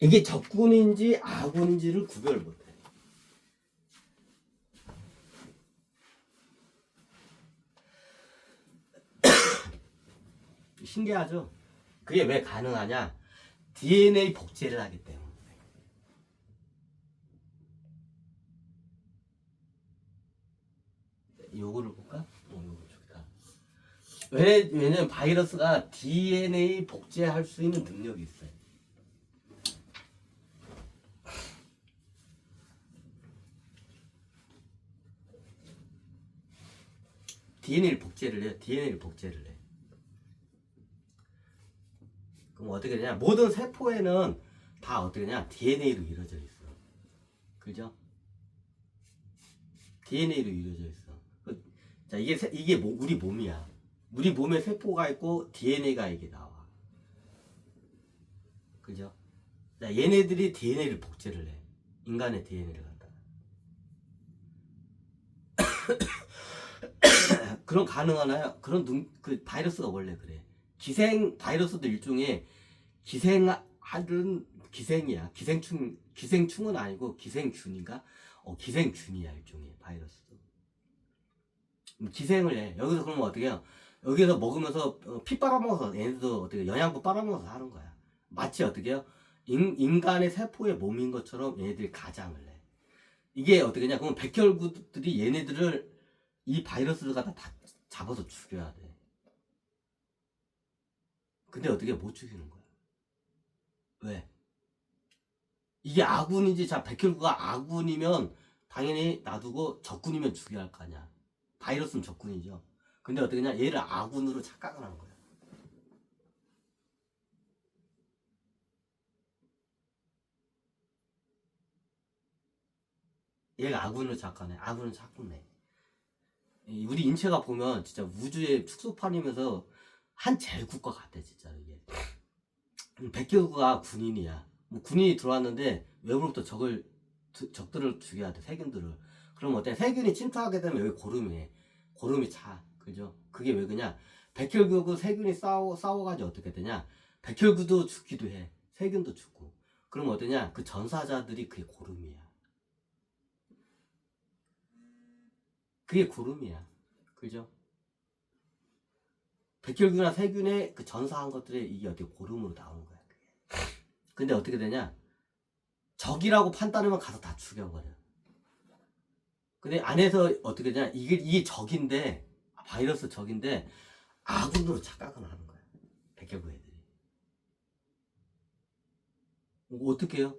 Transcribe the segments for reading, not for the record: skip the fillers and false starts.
이게 적군인지 아군인지를 구별 못해. 신기하죠? 그게 왜 가능하냐? DNA 복제를 하기 때문에. 요거를 볼까? 요거 좋다. 왜냐면 바이러스가 DNA 복제할 수 있는 능력이 있어요. DNA를 복제를 해요. DNA를 복제를 해. 그럼 어떻게 되냐? 모든 세포에는 다 어떻게 되냐? DNA로 이루어져 있어. 그죠? DNA로 이루어져 있어. 자, 이게 우리 몸이야. 우리 몸에 세포가 있고 DNA가 이게 나와. 그죠? 자, 얘네들이 DNA를 복제를 해. 인간의 DNA를 갖다가. 그런 가능하나요? 그 바이러스가 원래 그래. 기생 바이러스도 일종의 기생이야. 기생충은 아니고 기생균인가? 기생균이야, 일종의 바이러스도. 기생을 해. 여기서 그러면 어떻게 해요? 여기서 먹으면서 피 빨아먹어서 얘네도 어떻게 영양분 빨아먹어서 하는 거야. 마치 어떻게 해요? 인간의 세포의 몸인 것처럼 얘네들이 가장을 해. 이게 어떻게 냐? 그러면 백혈구들이 얘네들을 이 바이러스를 갖다 다 잡아서 죽여야 돼. 근데 어떻게 못 죽이는 거야? 왜? 이게 아군이지. 자, 백혈구가 아군이면 당연히 놔두고 적군이면 죽여야 할 거 아니야. 바이러스는 적군이죠. 근데 어떻게 냐? 얘를 아군으로 착각을 하는 거야. 얘가 아군으로 착각해. 아군은 착각해. 우리 인체가 보면 진짜 우주의 축소판이면서 한 제국과 같아, 진짜 이게. 백혈구가 군인이야. 뭐 군인이 들어왔는데 외부로부터 적들을 죽여야 돼, 세균들을. 그럼 어때? 세균이 침투하게 되면 여기 고름이 차. 그죠? 그게 왜 그냐? 백혈구하고 세균이 싸워가지고 어떻게 되냐? 백혈구도 죽기도 해. 세균도 죽고. 그럼 어떠냐? 그 전사자들이 그게 고름이야. 그게 고름이야. 그죠? 백혈구나 세균의 그 전사한 것들이 이게 어떻게 고름으로 나오는 거야. 그게. 근데 어떻게 되냐? 적이라고 판단하면 가서 다 죽여버려. 근데 안에서 어떻게 되냐? 이게 적인데, 바이러스 적인데, 아군으로 착각을 하는 거야. 백혈구 애들이. 어떻게 해요?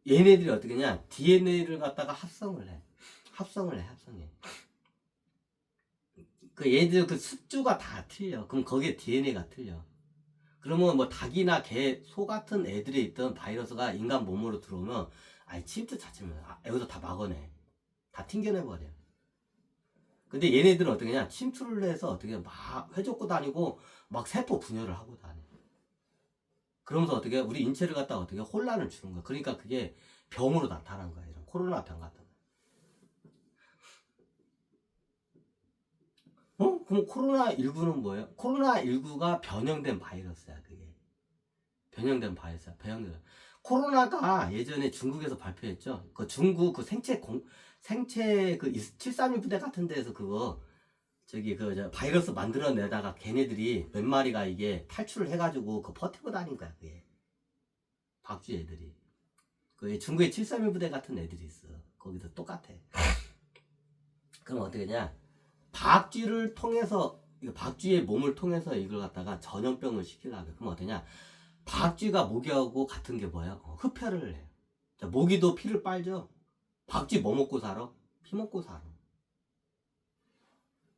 얘네들이 어떻게 하냐? DNA를 갖다가 합성을 해. 합성해. 그 얘들 그 숙주가 다 틀려. 그럼 거기에 DNA가 틀려. 그러면 뭐 닭이나 개, 소 같은 애들이 있던 바이러스가 인간 몸으로 들어오면 침투 자체면 여기서 다 막아내. 다 튕겨내버려. 근데 얘네들은 어떻게 하냐? 침투를 해서 어떻게 막 회족고 다니고 막 세포 분열을 하고 다녀. 그러면서 어떻게 우리 인체를 갖다가 어떻게 혼란을 주는 거야. 그러니까 그게 병으로 나타난 거야. 이런 코로나 병 같은 거. 그럼 코로나19는 뭐예요? 코로나19가 변형된 바이러스야, 그게. 변형된 바이러스야, 코로나가 예전에 중국에서 발표했죠? 그 중국 그 생체 그 732 부대 같은 데서 그거, 바이러스 만들어내다가 걔네들이 몇 마리가 이게 탈출을 해가지고 그 버티고 다닌 거야, 그게. 박쥐 애들이. 그 중국에 732 부대 같은 애들이 있어. 거기도 똑같아. 그럼 어떻게 하냐? 박쥐를 통해서, 박쥐의 몸을 통해서 이걸 갖다가 전염병을 시키려고. 그럼 어떠냐? 박쥐가 모기하고 같은 게 뭐야? 흡혈을 해. 자, 모기도 피를 빨죠? 박쥐 뭐 먹고 살아? 피 먹고 살아.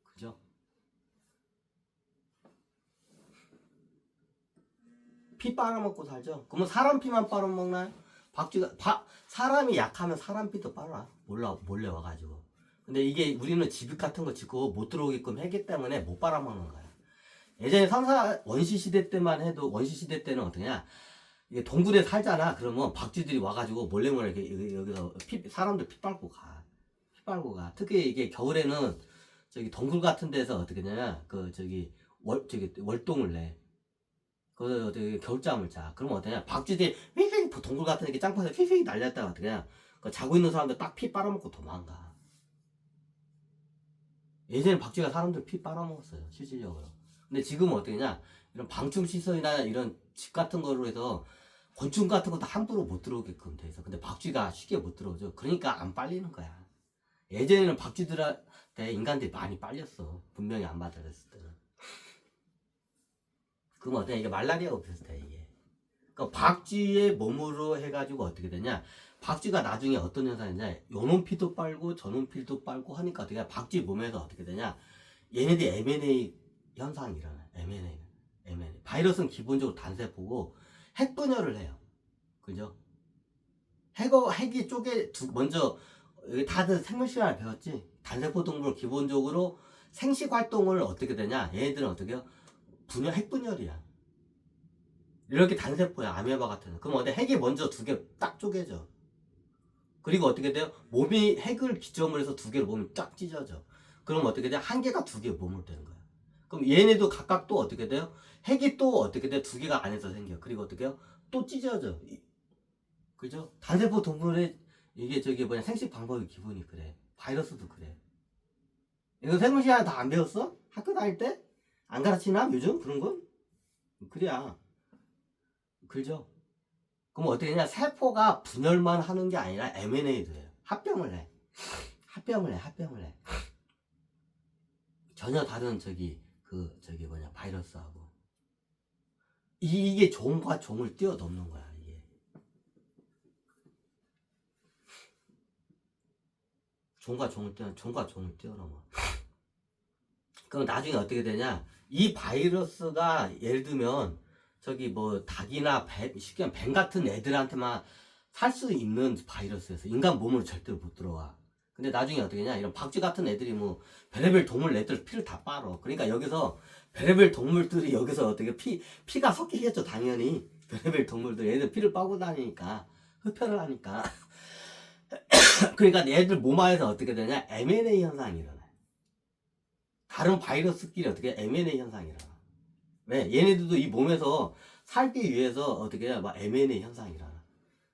그죠? 피 빨아먹고 살죠? 그러면 사람 피만 빨아먹나요? 사람이 약하면 사람 피도 빨아. 몰래 와가지고. 근데 이게 우리는 집 같은 거 짓고 못 들어오게끔 했기 때문에 못 빨아먹는 거야. 예전에 원시시대 때는 어떠냐? 이게 동굴에 살잖아. 그러면 박쥐들이 와가지고 몰래 이렇게 여기서 사람들 피 빨고 가. 특히 이게 겨울에는 동굴 같은 데서 어떻게 하냐? 월동을 내. 그 어떻게 겨울잠을 자. 그러면 어떠냐? 박쥐들이 휙휙 동굴 같은 데 짱파에서 휙휙 날렸다가 어떻게 냐 그 자고 있는 사람들 딱 피 빨아먹고 도망가. 예전에 박쥐가 사람들 피 빨아먹었어요. 실질적으로. 근데 지금은 어떻게냐? 이런 방충 시설이나 이런 집 같은 거로 해서 곤충 같은 것도 함부로 못 들어오게끔 돼 있어. 근데 박쥐가 쉽게 못 들어오죠. 그러니까 안 빨리는 거야. 예전에는 박쥐들한테 인간들이 많이 빨렸어. 분명히 안 맞았을 때는. 그럼 어떠냐? 이게 말라리아하고 비슷해, 이게. 그러니까 박쥐의 몸으로 해가지고 어떻게 되냐? 박쥐가 나중에 어떤 현상이냐? 요놈 피도 빨고 저놈 피도 빨고 하니까 어떻게 박쥐 몸에서 어떻게 되냐? 얘네들이 M&A 현상이 일어나. M&A. 바이러스는 기본적으로 단세포고 핵 분열을 해요. 그죠? 핵이 먼저 여기 다들 생물실화를 배웠지? 단세포 동물 기본적으로 생식 활동을 어떻게 되냐? 얘네들은 어떻게 해요? 핵 분열이야. 이렇게 단세포야, 아메바 같은. 그럼 어때? 핵이 먼저 두 개 딱 쪼개져. 그리고 어떻게 돼요? 몸이 핵을 기점으로 해서 두 개로 몸이 쫙 찢어져. 그럼 어떻게 돼요? 한 개가 두 개 몸을 되는 거야. 그럼 얘네도 각각 또 어떻게 돼요? 핵이 또 어떻게 돼요? 두 개가 안에서 생겨. 그리고 어떻게 해요? 또 찢어져. 그죠? 단세포 동물의 이게 생식 방법이 기본이 그래. 바이러스도 그래. 이거 생물 시간에 다 안 배웠어? 학교 다닐 때? 안 가르치나? 요즘? 그런 건? 그래야. 그죠? 그럼 어떻게 되냐? 세포가 분열만 하는 게 아니라 M&A도 해요. 합병을 해. 전혀 다른 바이러스하고. 이게 종과 종을 뛰어넘는 거야, 이게. 종과 종을 뛰어넘어. 그럼 나중에 어떻게 되냐? 이 바이러스가 예를 들면 닭이나 쉽게 말하면 뱀 같은 애들한테만 살 수 있는 바이러스였어. 인간 몸으로 절대로 못 들어와. 근데 나중에 어떻게 되냐? 이런 박쥐 같은 애들이 별의별 동물 애들 피를 다 빨어. 그러니까 여기서 별의별 동물들이 여기서 어떻게 피가 섞이겠죠, 당연히. 별의별 동물들 애들 피를 빨고 다니니까 흡혈을 하니까. 그러니까 얘들 몸 안에서 어떻게 되냐? M&A 현상이 일어나. 다른 바이러스끼리 어떻게 M&A 현상이 일어나. 왜? 얘네들도 이 몸에서 살기 위해서 어떻게 해? M&A 현상이 일어나.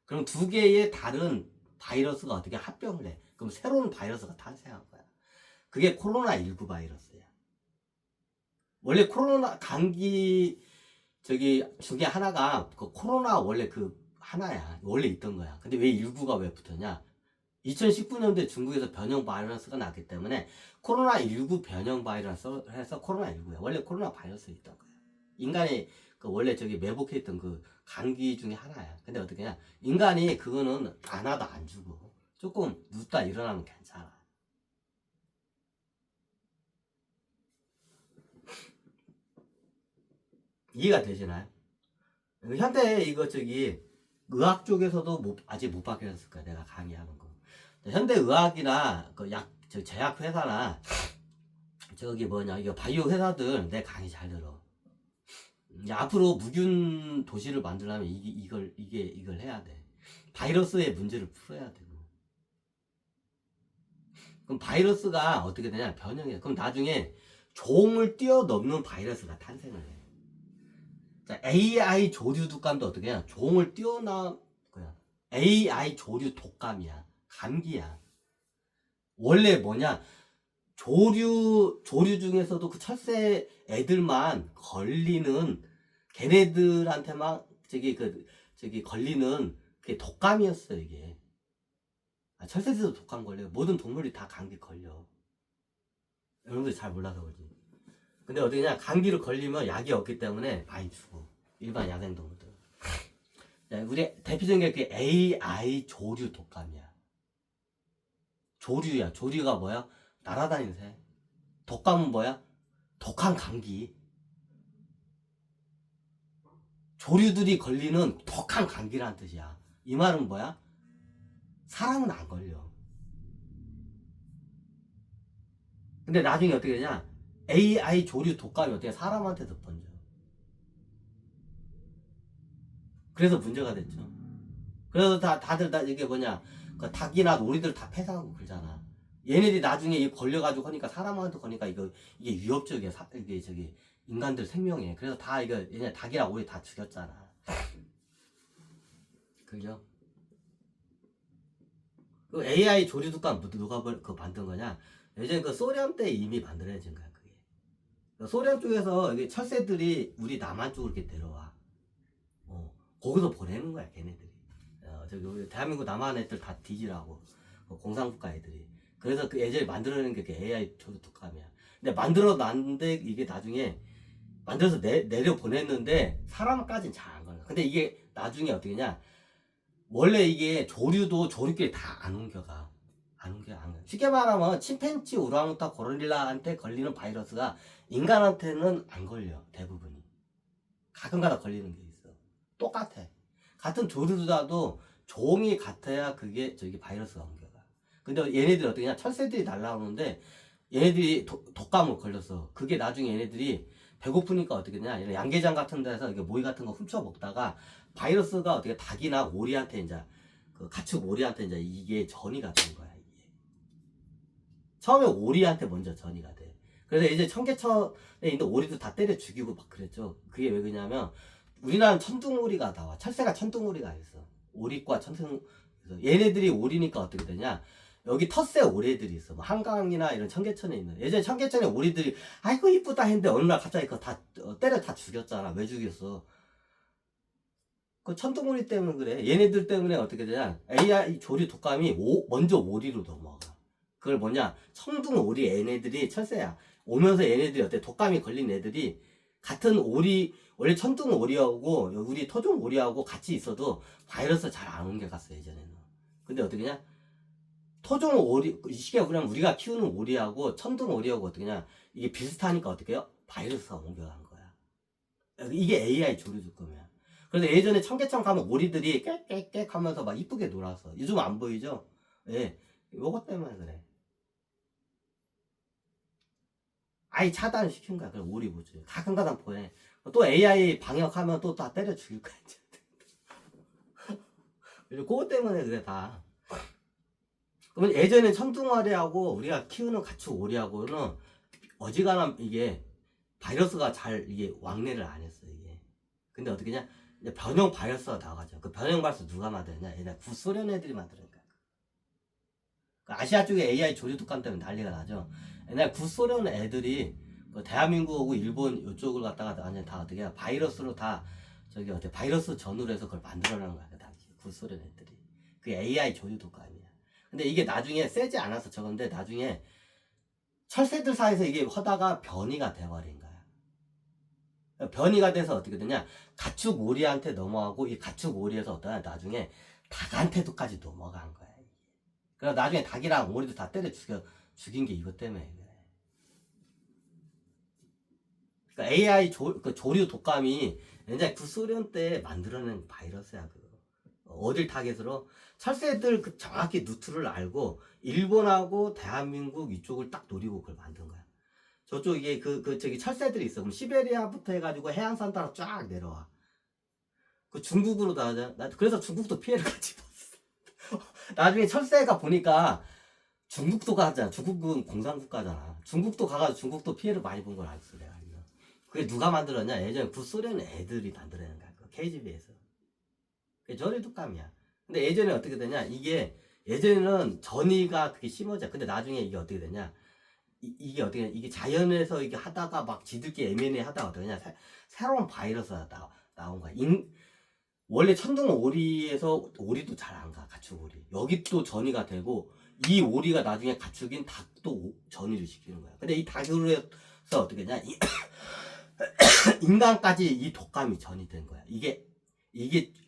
그럼 두 개의 다른 바이러스가 어떻게 합병을 해. 그럼 새로운 바이러스가 탄생한 거야. 그게 코로나19 바이러스야. 원래 코로나 감기 중에 하나가 코로나 원래 하나야. 원래 있던 거야. 근데 왜 19가 왜 붙었냐? 2019년도에 중국에서 변형 바이러스가 났기 때문에 코로나19 변형 바이러스 해서 코로나19야. 원래 코로나 바이러스 있던 거야. 인간이 원래 매복했던 감기 중에 하나야. 근데 어떻게 냐 인간이 그거는 안 하다 안 죽어. 조금 눕다 일어나면 괜찮아. 이해가 되시나요? 현대 의학 쪽에서도 아직 못 바뀌었을 거야. 내가 강의하는 거. 현대 의학이나 제약 회사나 이거 바이오 회사들 내 강의 잘 들어. 앞으로 무균 도시를 만들려면 이걸 해야 돼. 바이러스의 문제를 풀어야 되고. 그럼 바이러스가 어떻게 되냐? 변형해. 그럼 나중에 종을 뛰어넘는 바이러스가 탄생을 해. 자, AI 조류 독감도 어떻게 해야? 종을 뛰어넘 거야. AI 조류 독감이야. 감기야. 원래 뭐냐? 조류 중에서도 그 철새 애들만 걸리는 걔네들한테만 걸리는 그게 독감이었어 이게. 철새들도 독감 걸려요. 모든 동물이 다 감기 걸려. 여러분들이 잘 몰라서 그러지. 근데 어떻게냐? 감기를 걸리면 약이 없기 때문에 많이 죽어. 일반 야생동물들. 우리 대표적인 게 AI 조류 독감이야. 조류야. 조류가 뭐야? 날아다니는 새. 독감은 뭐야? 독한 감기. 조류들이 걸리는 독한 감기라는 뜻이야. 이 말은 뭐야? 사람은 안 걸려. 근데 나중에 어떻게 되냐? AI 조류 독감이 어떻게 사람한테도 번져. 그래서 문제가 됐죠. 그래서 다들 이게 뭐냐? 닭이나 오리들 다 폐사하고 그러잖아. 얘네들이 나중에 걸려가지고 하니까 사람한테 거니까 이게 위협적이야. 이게 인간들 생명에. 그래서 다 이거 얘네 닭이랑 오리 다 죽였잖아. 그죠? 그 AI 조류독감 누가 그 만든 거냐? 예전에 그 소련 때 이미 만들어진 거야 그게. 그 소련 쪽에서 이게 철새들이 우리 남한 쪽으로 이렇게 내려와. 거기서 보내는 거야 걔네들이. 저기 우리 대한민국 남한 애들 다 뒤지라고. 공산국가 애들이. 그래서 그 예전에 만들어낸 게 그 AI 조류독감이야. 근데 만들어 놨는데 이게 나중에 만들어서 내려 보냈는데 사람까지는 잘 안 걸려. 근데 이게 나중에 어떻게 냐 원래 이게 조류도 조류끼리 다 안 옮겨가. 안 옮겨, 안 옮겨. 쉽게 말하면 침팬지, 오랑우탄, 고릴라한테 걸리는 바이러스가 인간한테는 안 걸려. 대부분이. 가끔가다 걸리는 게 있어. 똑같아. 같은 조류라도 종이 같아야 그게 저기 바이러스가 옮겨가. 근데 얘네들이 어떻게 냐 철새들이 날라오는데 얘네들이 독감을 걸렸어. 그게 나중에 얘네들이 배고프니까 어떻게 되냐 이런 양계장 같은 데서 이게 모이 같은 거 훔쳐 먹다가 바이러스가 어떻게 닭이나 오리한테 이제 그 가축 오리한테 이제 이게 전이가 된 거야. 이게 처음에 오리한테 먼저 전이가 돼. 그래서 이제 청계천에 있는 오리도 다 때려 죽이고 막 그랬죠. 그게 왜 그러냐면 우리나라는 천둥오리가 나와. 철새가 천둥오리가 있어. 오리과 천둥. 그래서 얘네들이 오리니까 어떻게 되냐? 여기 텃새 오리들이 있어. 뭐 한강이나 이런 청계천에 있는. 예전에 청계천에 오리들이 아이고 이쁘다 했는데 어느 날 갑자기 그거 다 때려 다 죽였잖아. 왜 죽였어? 그 천둥오리 때문에 그래. 얘네들 때문에 어떻게 되냐? AI 조류 독감이 먼저 오리로 넘어가. 그걸 뭐냐? 청둥오리 얘네들이 철새야. 오면서 얘네들이 어때? 독감이 걸린 애들이 같은 오리 원래 천둥오리하고 우리 토종오리하고 같이 있어도 바이러스 잘 안 옮겨갔어 예전에는. 근데 어떻게냐? 토종오리 이게 그냥 우리가 키우는 오리하고 천둥오리하고 어떻게냐? 이게 비슷하니까 어떻게요? 바이러스가 옮겨간 거야. 이게 AI 조류독감이야. 그래서 예전에 청계천 가면 오리들이 깨깨깨 하면서 막 이쁘게 놀았어. 요즘 안 보이죠? 예, 요것 때문에 그래. 아예 차단시킨 거야. 그럼 오리 보지. 가끔가다 보내. 또 AI 방역하면 또 다 때려 죽일 거야. 그것 때문에 그래 다. 그러면 예전에 천둥오리하고 우리가 키우는 가축 오리하고는 어지간한 이게 바이러스가 잘 이게 왕래를 안 했어 이게. 근데 어떻게냐? 이제 변형 바이러스가 나와가지고 그 변형 바이러스 누가 만드냐? 얘네 구소련 애들이 만드는 거야. 그 아시아 쪽에 AI 조류독감 때문에 난리가 나죠. 옛날 구소련 애들이 그 대한민국하고 일본 이쪽을 갖다가 완전 다 어떻게 해 바이러스로 다 저기 어떻게 바이러스 전후로 해서 그걸 만들어내는 거야 그 당시 구소련 애들이. 그게 AI 조류독감이야. 근데 이게 나중에 세지 않아서 저건데 나중에 철새들 사이에서 이게 하다가 변이가 돼버린 거야. 변이가 돼서 어떻게 되냐 가축 오리한테 넘어가고 이 가축 오리에서 어떠냐 나중에 닭한테도까지 넘어간 거야. 그래서 나중에 닭이랑 오리도 다 때려 죽인 게 이것 때문에 그래. 그러니까 AI 그 조류 독감이 옛날 구소련 때 만들어낸 바이러스야 그거. 어딜 타겟으로 철새들 그 정확히 루트를 알고 일본하고 대한민국 이쪽을 딱 노리고 그걸 만든 거야. 저쪽 이게 저기 철새들이 있어. 그럼 시베리아부터 해가지고 해안선 따라 쫙 내려와. 그 중국으로 나 그래서 중국도 피해를 같이 봤어. 나중에 철새가 보니까 중국도 가잖아. 중국은 공산국가잖아. 중국도 가가지고 중국도 피해를 많이 본 걸 알았어 내가. 그게 누가 만들었냐? 예전에 구소련 애들이 만들어낸 거야. KGB에서. 그게 전이 독감이야. 근데 예전에 어떻게 되냐? 이게 예전에는 전이가 그게 심어져. 근데 나중에 이게 어떻게 되냐? 이게 어떻게 되냐? 이게 자연에서 이게 하다가 막 지들끼리 M&A 하다가 어떻게 되냐? 새로운 바이러스가 나온 거야. 원래 천둥 오리에서 오리도 잘 안 가. 가축 오리. 여기 또 전이가 되고 이 오리가 나중에 가축인 닭도 전이를 시키는 거야. 근데 이 닭으로 해서 어떻게 되냐? 인간까지 이 독감이 전이된 거야. 이게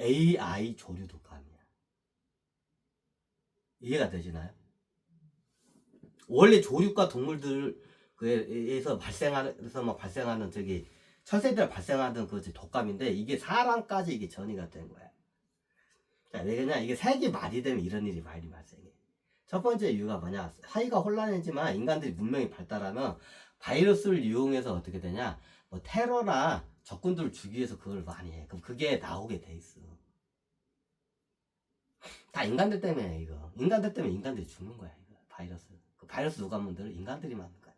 AI 조류 독감이야. 이해가 되시나요? 원래 조류과 동물들에서 발생하는 저기 철새들 발생하던 그 독감인데 이게 사람까지 이게 전이가 된 거야. 자, 왜 그러냐? 이게 색이 말이 되면 이런 일이 많이 발생해. 첫 번째 이유가 뭐냐? 사회가 혼란해지만 인간들이 문명이 발달하면 바이러스를 이용해서 어떻게 되냐? 뭐 테러나 적군들을 죽이기 위해서 그걸 많이 해. 그럼 그게 나오게 돼 있어. 다 인간들 때문에 이거. 인간들 때문에 인간들이 죽는 거야 이거. 바이러스. 그 바이러스 누가 만들어? 인간들이 만든 거야.